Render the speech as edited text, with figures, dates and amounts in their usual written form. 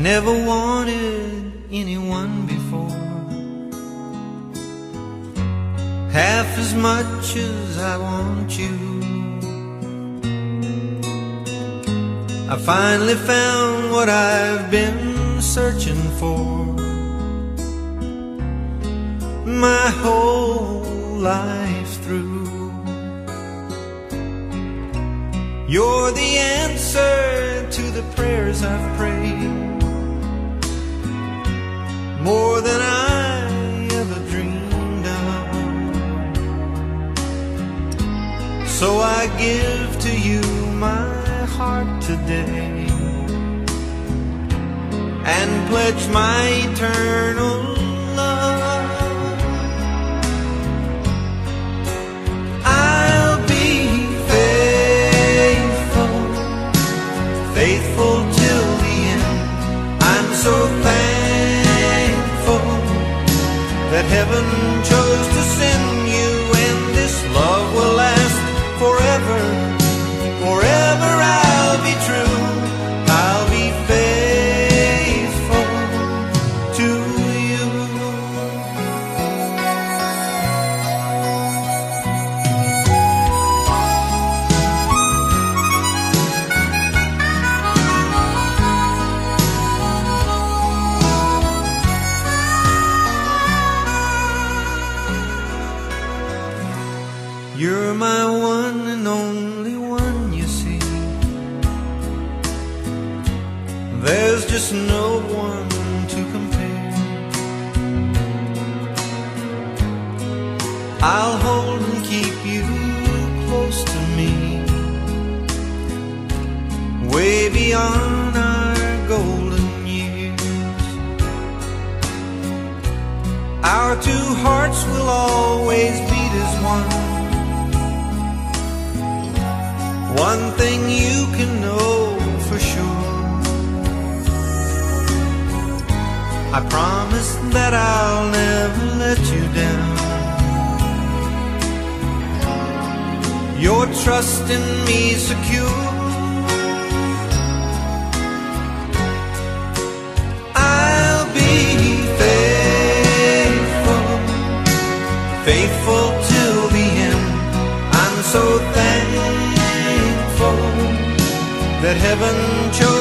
never wanted anyone before, half as much as I want you. I finally found what I've been searching for my whole life through. You're the answer to the prayers I've prayed, more than I ever dreamed of. So I give to you my heart today and pledge my eternal love. I'll be faithful, faithful till the end. I'm so thankful that heaven chose to send you, and this love will last forever. Forever I'll be true, I'll be faithful to you. You're my one and only one, you see. There's just no one to compare. I'll hold and keep you close to me, way beyond our golden years. Our two hearts will always beat as one. One thing you can know for sure, I promise that I'll never let you down. Your trust in me secure, I'll be faithful, faithful till the end. I'm so thankful that heaven chose